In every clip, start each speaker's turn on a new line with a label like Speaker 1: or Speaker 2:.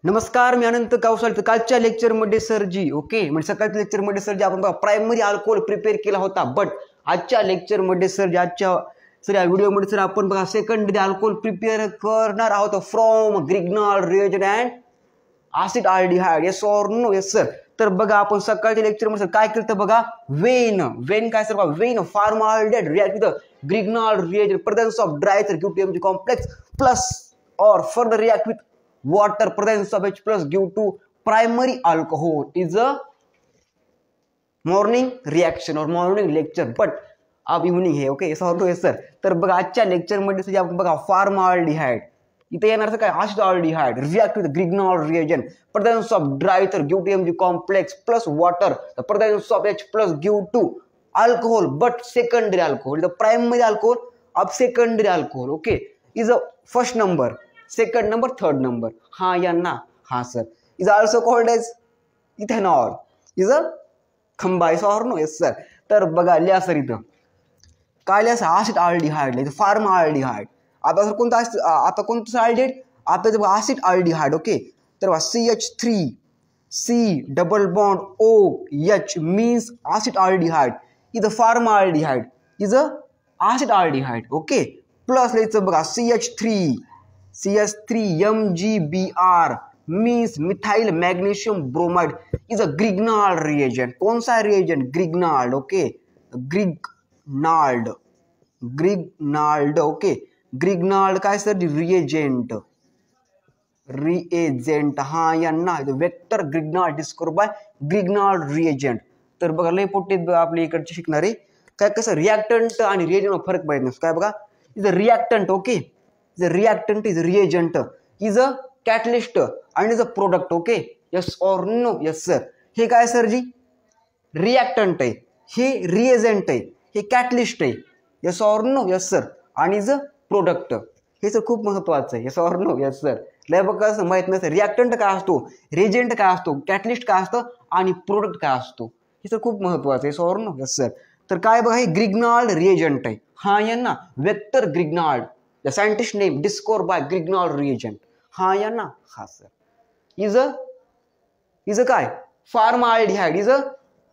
Speaker 1: नमस्कार, मी अनंत कावसाळ. तर कालच्या लेक्चरमध्ये सरजी ओके म्हणजे सकाळच्या लेक्चरमध्ये सरजी आपण बघा प्रायमरी अल्कोहोल प्रिपेअर केला होता. बट आजच्या लेक्चरमध्ये सरजी या व्हिडिओमध्ये सर आपण बघा सेकंडरी अल्कोहोल प्रिपेअर करणार आहोत from Grignard reagent and acid aldehyde. Yes or no? Yes sir. तर बघा आपण सकाळच्या लेक्चरमध्ये काय केलं तर बघा वेन काय सर बघा when formaldehyde react with Grignard reagent presence of dry glutamic complex plus और further react with water presence of H plus give to primary alcohol is a morning reaction or morning lecture, but अब evening है. Okay sir. तर बघा आजच्या lecture मध्ये आपण बघा formaldehyde इथे येणार काय acid aldehyde react with Grignard reagent presence of dry ether give to MG complex plus water the presence of H plus give to alcohol but secondary alcohol the primary alcohol of secondary alcohol okay is a first number, second number, third number. हाँ या ना? हाँ sir. is also called as ethanol is a खंबा. is or no? yes sir. तर बघा लिहा sir इथं काय लिहा ऍसिड अल्डिहाइड लिहा फॉर्मल्डिहाइड. आता सर कोणता आता कोणतं अल्डिहाइड आता जब ऍसिड अल्डिहाइड ओके तर CH3C double bond OH means acid aldehyde is a formaldehyde is a acid aldehyde okay plus लिहायचं बघा CH3 MgBr means methyl magnesium bromide is a grignard reagent. कौन सा reagent? grignard okay grignard okay grignard काय sir reagent हाँ या ना vector grignard describe by grignard reagent. तर बघा लय पोटीत आपल्या इकडचे शिकणारे काय कसं रिएक्टंट आणि रिएजंट फरक पाहिजे नसतो काय बघा is a reactant okay the reactant is reagent is a catalyst and is a product okay yes or no? yes sir. हे काय सर जी reactant आहे, हे reagent आहे, हे catalyst आहे. yes or no? yes sir. आणि is a product हे sir खूप महत्वाचं आहे. yes or no? yes sir. लय बघा असं माहित नसतं reactant काय असतो, reagent काय असतो, catalyst काय असतं आणि product काय असतो. हे सर खूप महत्वाचं आहे. yes or no? yes sir. तर काय बघा हे ग्रिग्नॉल रिएजंट आहे. हाँ या ना? Victor Grignard the scientist name discover by Grignard reagent. हाँ या ना? हाँ सर. इज अ काय formaldehyde is a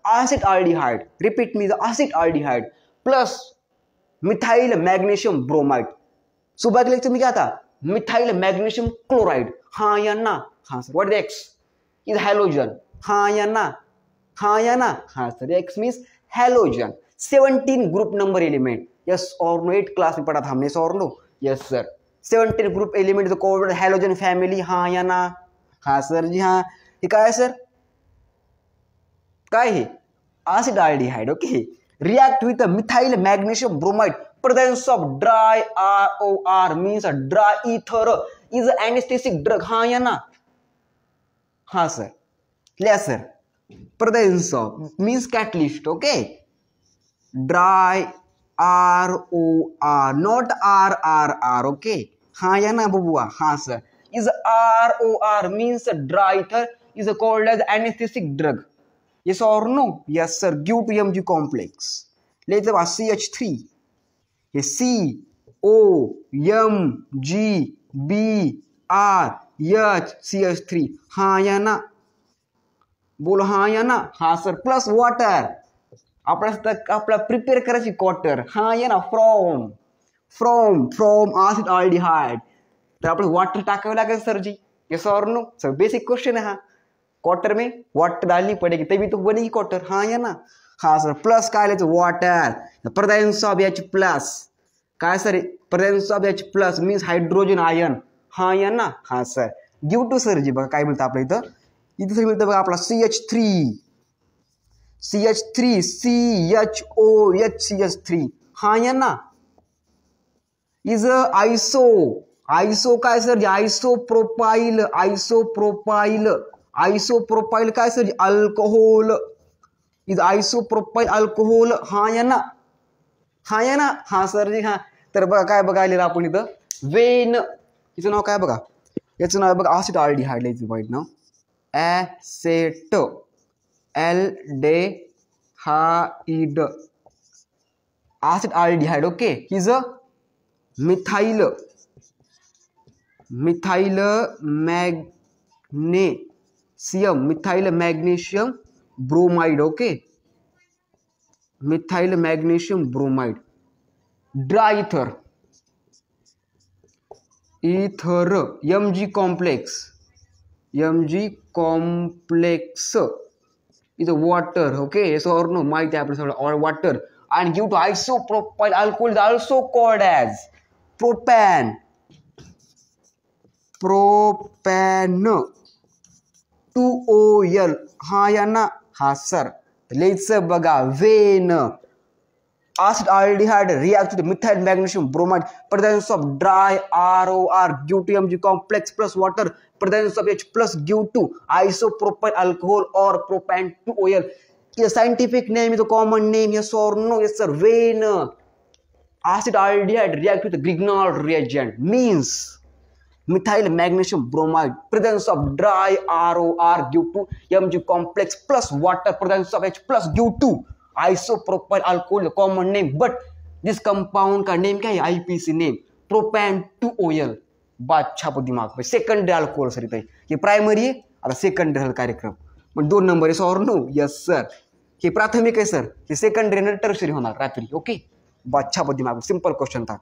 Speaker 1: acid aldehyde. Repeat me the acid aldehyde plus methyl magnesium bromide. सुबह के लेक्चर में क्या था? Methyl magnesium chloride. हाँ या ना? हाँ sir. What is X? Is halogen. हाँ या ना? हाँ या ना? हाँ sir. X means halogen. 17 group number element. Yes और नो? 8 क्लास में पढ़ा था हमने. यस और no? Yes sir. 17 group element called halogen family. हाँ या ना? हाँ सर जी. हाँ ये काय है सर? काय है? Acid aldehyde okay react with methyl magnesium bromide presence of dry ROR means dry ether is anaesthetic drug. हाँ या ना? हाँ सर. लिया sir presence of means catalyst okay dry ROR not RRR okay. हाँ या ना बबुआ? हाँ sir. is ROR means dry ether is called as anesthetic drug. yes or no? yes sir. give to Mg complex. लेते बा CH3 ये COMgBr CH3. हाँ या ना? बोलो हाँ या ना? हाँ सर. प्लस वॉटर आपला प्रिपेअर करायची क्वार्टर. हाँ या ना? From acid aldehyde. तर आपण वाटर टाकावे लागेल सर जी. यस और नो? सर बेसिक क्वेश्चन है. हाँ क्वार्टर में वाटर डालनी पड़ेगी तभी तो बनेगी क्वार्टर. हाँ या ना? हाँ सर. प्लस काय लिहायचं water presence of H plus काय sir presence of H plus means hydrogen ion. हाँ या ना? हाँ sir. Give to sir ji बघा काय मिळतं आपल्या इथं सर मिळतं बघा आपला CH3 CHOH हाँ या ना? इज आइसो काय सर आइसोप्रोपाइल काय sir alcohol is isopropyl alcohol. हाँ या ना? हाँ या ना? हाँ सर जी. हाँ तर बघा काय बघायला आपण इथं वेन हिचं नाव काय बघा याचं नाव बघा ऍसिड अल्डिहाइड लिहायचं वाईट नाव ऍसेट aldehyde acid aldehyde okay is a methyl magnesium, methyl magnesium bromide, okay, methyl magnesium bromide. Dry ether, ether, Mg complex, Mg complex is a water, okay, yes or no, माहिती आहे आपल्याला सगळं, or water, and due to isopropyl alcohol is also called as propan, propan 2OL. हा या ना, हा sir लिहायचं बघा, Wien acid aldehyde reacts with methyl magnesium bromide, presence of dry ROR due to Mg complex plus water, presence of H plus due to isopropyl alcohol or propan 2OL. The scientific name is a common name, yes or no? Yes sir. When acid aldehyde reacts with the Grignard reagent, means methyl magnesium bromide, presence of dry ROR due to Mg complex plus water, presence of H plus due to isopropyl alcohol, the common name, but this compound का name क्या है, IPC name, propan 2OL. बात छापो दिमाग पे. Secondary alcohol sir इथे, हे primary आहे, आता secondary हल कार्यक्रम. पण 2 नंबर आहे, और नो? Yes sir. हे प्राथमिक आहे सर, हे सेकंडरी आणि टर्शरी होणार रात्री, ओके. बात छापो दिमाग, सिंपल क्वेश्चन था.